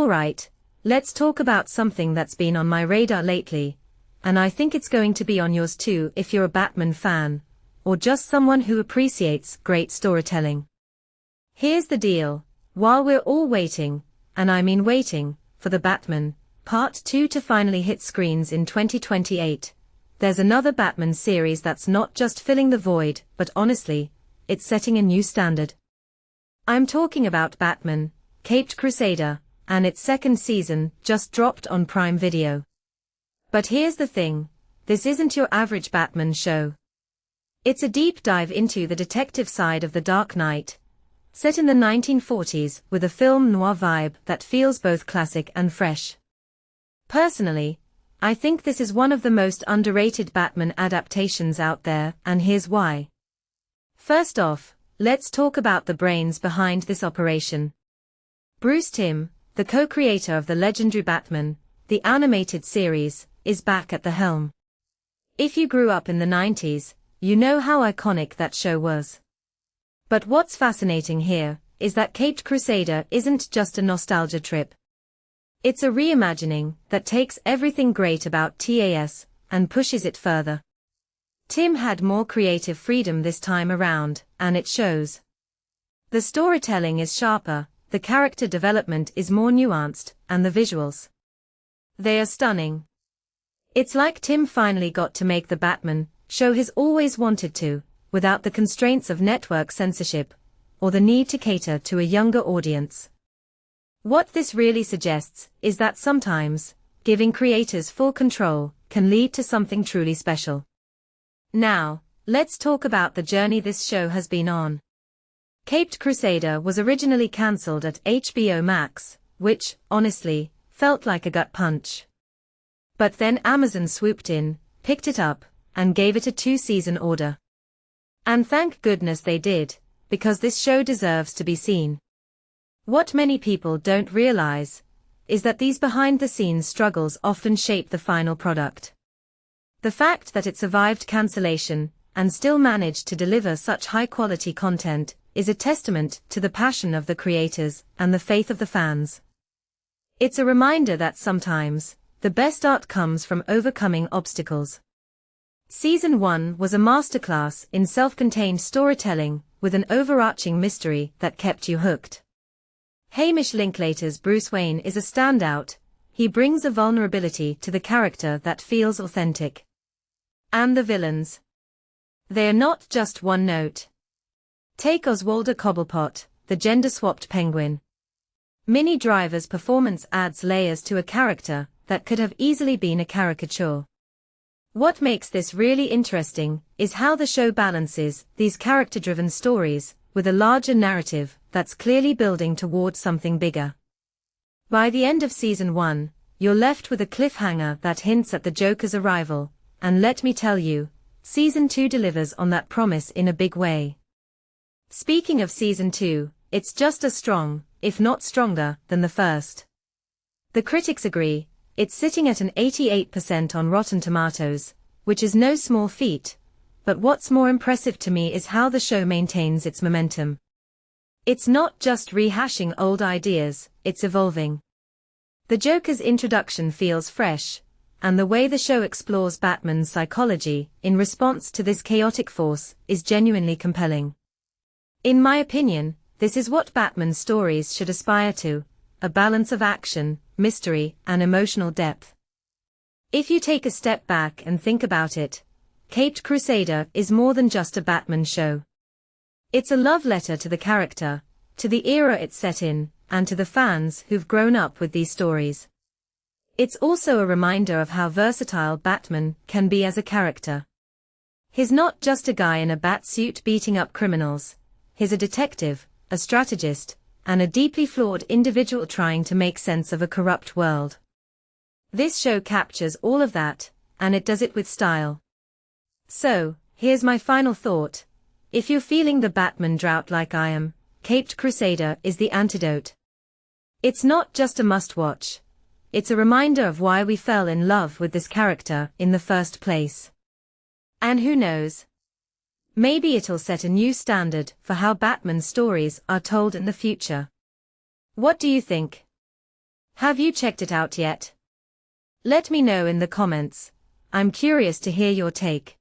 Alright, let's talk about something that's been on my radar lately, and I think it's going to be on yours too if you're a Batman fan, or just someone who appreciates great storytelling. Here's the deal, while we're all waiting, and I mean waiting, for the Batman Part 2 to finally hit screens in 2028, there's another Batman series that's not just filling the void, but honestly, it's setting a new standard. I'm talking about Batman, Caped Crusader, and its second season just dropped on Prime Video. But here's the thing, this isn't your average Batman show. It's a deep dive into the detective side of the Dark Knight, set in the 1940s with a film noir vibe that feels both classic and fresh. Personally, I think this is one of the most underrated Batman adaptations out there, and here's why. First off, let's talk about the brains behind this operation. Bruce Timm, the co-creator of the legendary Batman, the animated series, is back at the helm. If you grew up in the 90s, you know how iconic that show was. But what's fascinating here is that Caped Crusader isn't just a nostalgia trip. It's a reimagining that takes everything great about TAS and pushes it further. Timm had more creative freedom this time around, and it shows. The storytelling is sharper, the character development is more nuanced, and the visuals, they are stunning. It's like Timm finally got to make the Batman show he's always wanted to, without the constraints of network censorship, or the need to cater to a younger audience. What this really suggests is that sometimes, giving creators full control can lead to something truly special. Now, let's talk about the journey this show has been on. Caped Crusader was originally cancelled at HBO Max, which, honestly, felt like a gut punch. But then Amazon swooped in, picked it up, and gave it a 2-season order. And thank goodness they did, because this show deserves to be seen. What many people don't realize is that these behind-the-scenes struggles often shape the final product. The fact that it survived cancellation and still managed to deliver such high-quality content is a testament to the passion of the creators and the faith of the fans. It's a reminder that sometimes, the best art comes from overcoming obstacles. Season 1 was a masterclass in self-contained storytelling with an overarching mystery that kept you hooked. Hamish Linklater's Bruce Wayne is a standout, he brings a vulnerability to the character that feels authentic. And the villains, they are not just one note. Take Oswaldo Cobblepot, the gender-swapped penguin. Minnie Driver's performance adds layers to a character that could have easily been a caricature. What makes this really interesting is how the show balances these character-driven stories with a larger narrative that's clearly building towards something bigger. By the end of Season 1, you're left with a cliffhanger that hints at the Joker's arrival, and let me tell you, Season 2 delivers on that promise in a big way. Speaking of Season 2, it's just as strong, if not stronger, than the first. The critics agree, it's sitting at an 88% on Rotten Tomatoes, which is no small feat, but what's more impressive to me is how the show maintains its momentum. It's not just rehashing old ideas, it's evolving. The Joker's introduction feels fresh, and the way the show explores Batman's psychology in response to this chaotic force is genuinely compelling. In my opinion, this is what Batman stories should aspire to, a balance of action, mystery, and emotional depth. If you take a step back and think about it, Caped Crusader is more than just a Batman show. It's a love letter to the character, to the era it's set in, and to the fans who've grown up with these stories. It's also a reminder of how versatile Batman can be as a character. He's not just a guy in a bat suit beating up criminals, he's a detective, a strategist, and a deeply flawed individual trying to make sense of a corrupt world. This show captures all of that, and it does it with style. So, here's my final thought. If you're feeling the Batman drought like I am, Caped Crusader is the antidote. It's not just a must-watch. It's a reminder of why we fell in love with this character in the first place. And who knows? Maybe it'll set a new standard for how Batman stories are told in the future. What do you think? Have you checked it out yet? Let me know in the comments. I'm curious to hear your take.